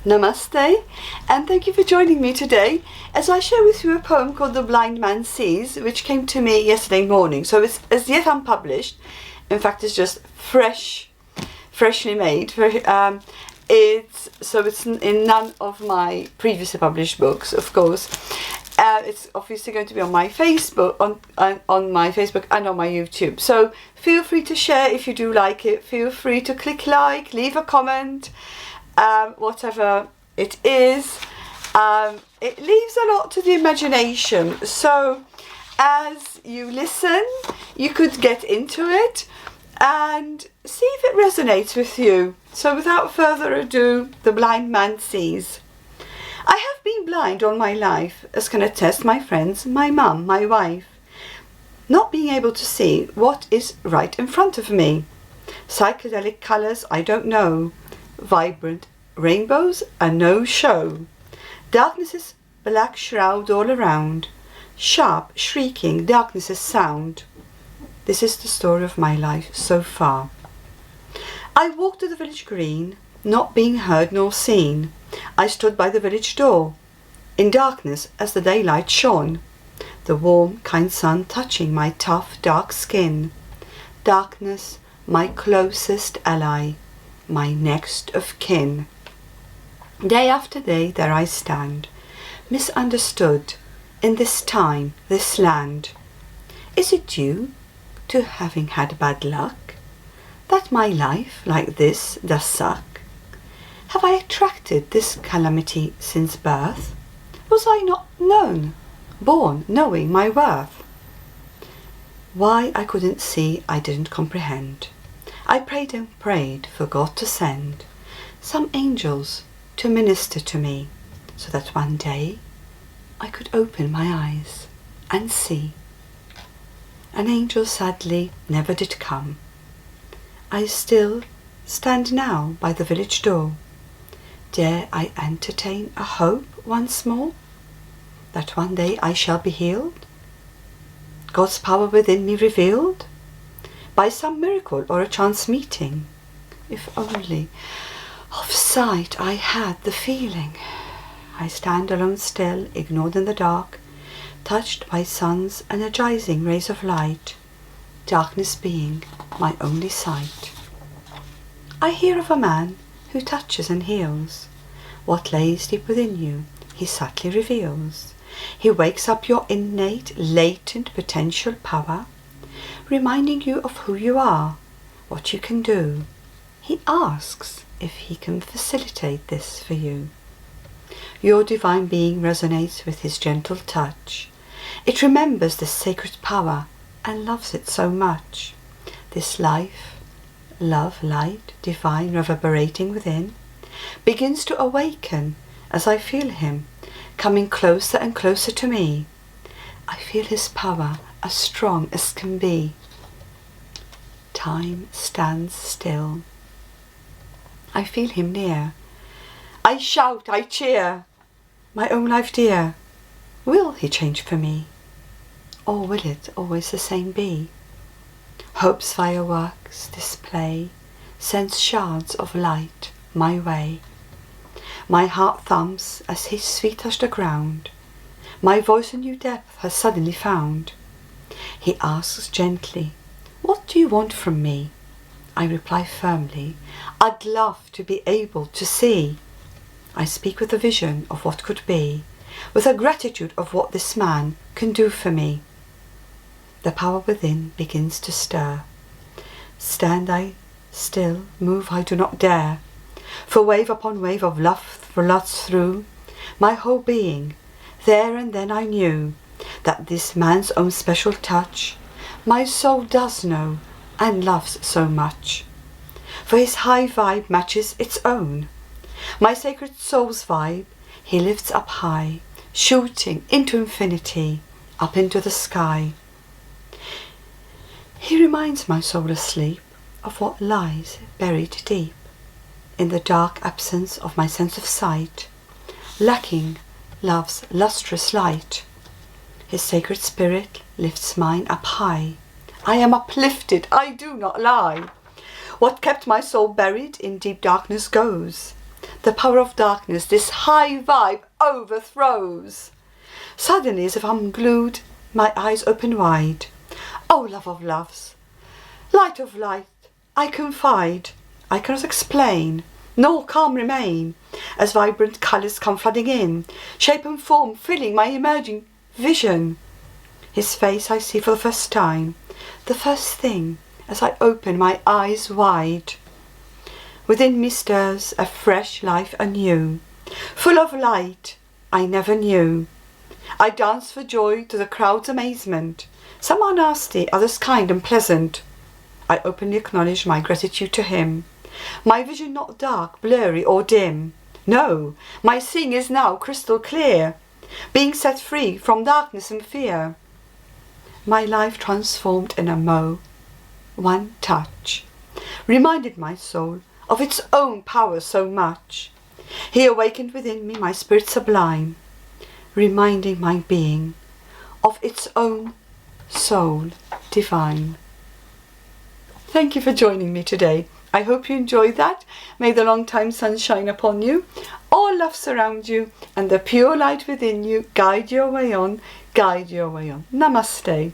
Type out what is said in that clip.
Namaste, and thank you for joining me today as I share with you a poem called The Blind Man Sees, which came to me yesterday morning. So it's as yet unpublished. In fact, it's just freshly made. It's in none of my previously published books, of course. It's obviously going to be on my Facebook, on my Facebook and on my YouTube. So feel free to share if you do like it. Feel free to click like, leave a comment. Whatever it is, it leaves a lot to the imagination. So as you listen, you could get into it and see if it resonates with you. So without further ado, The Blind Man Sees. I have been blind all my life, as can attest my friends, my mum, my wife. Not being able to see what is right in front of me. Psychedelic colours I don't know. Vibrant rainbows a no-show. Darkness's black shroud all around. Sharp, shrieking darkness's sound. This is the story of my life so far. I walked to the village green, not being heard nor seen. I stood by the village door, in darkness as the daylight shone. The warm, kind sun touching my tough, dark skin. Darkness, my closest ally. My next of kin. Day after day there I stand, misunderstood, in this time, this land. Is it due to having had bad luck, that my life like this does suck? Have I attracted this calamity since birth? Was I not born knowing my worth? Why I couldn't see I didn't comprehend. I prayed and prayed for God to send some angels to minister to me, so that one day I could open my eyes and see. An angel sadly never did come. I still stand now by the village door. Dare I entertain a hope once more, that one day I shall be healed? God's power within me revealed? By some miracle or a chance meeting, if only of sight I had the feeling. I stand alone still, ignored in the dark, touched by sun's energizing rays of light, darkness being my only sight. I hear of a man who touches and heals. What lays deep within you, he subtly reveals. He wakes up your innate, latent potential power, reminding you of who you are, what you can do. He asks if he can facilitate this for you. Your divine being resonates with his gentle touch. It remembers this sacred power and loves it so much. This life, love, light, divine reverberating within, begins to awaken as I feel him coming closer and closer to me. I feel his power as strong as can be. Time stands still. I feel him near. I shout, I cheer. My own life dear, will he change for me? Or will it always the same be? Hope's fireworks display sends shards of light my way. My heart thumps as his feet touch the ground. My voice a new depth has suddenly found. He asks gently, what do you want from me? I reply firmly, I'd love to be able to see. I speak with a vision of what could be, with a gratitude of what this man can do for me. The power within begins to stir. Stand I still, move I do not dare, for wave upon wave of love floods through my whole being. There and then I knew that this man's own special touch my soul does know and loves so much, for his high vibe matches its own. My sacred soul's vibe he lifts up high, shooting into infinity, up into the sky. He reminds my soul asleep of what lies buried deep in the dark absence of my sense of sight, lacking love's lustrous light. His sacred spirit lifts mine up high. I am uplifted, I do not lie. What kept my soul buried in deep darkness goes. the power of darkness this high vibe overthrows. Suddenly, as if I'm glued, my eyes open wide. Oh, love of loves, light of light, I confide. I cannot explain, nor calm remain, as vibrant colours come flooding in, shape and form filling my emerging vision. His face I see for the first time, the first thing, as I open my eyes wide. Within me stirs a fresh life anew, full of light I never knew. I dance for joy to the crowd's amazement. Some are nasty, others kind and pleasant. I openly acknowledge my gratitude to him. My vision not dark, blurry or dim. No, my seeing is now crystal clear, being set free from darkness and fear. My life transformed in a one touch, reminded my soul of its own power so much. He awakened within me my spirit sublime, reminding my being of its own soul divine. Thank you for joining me today. I hope you enjoyed that. May the long time sun shine upon you, all love surround you, and the pure light within you guide your way on, guide your way on. Namaste.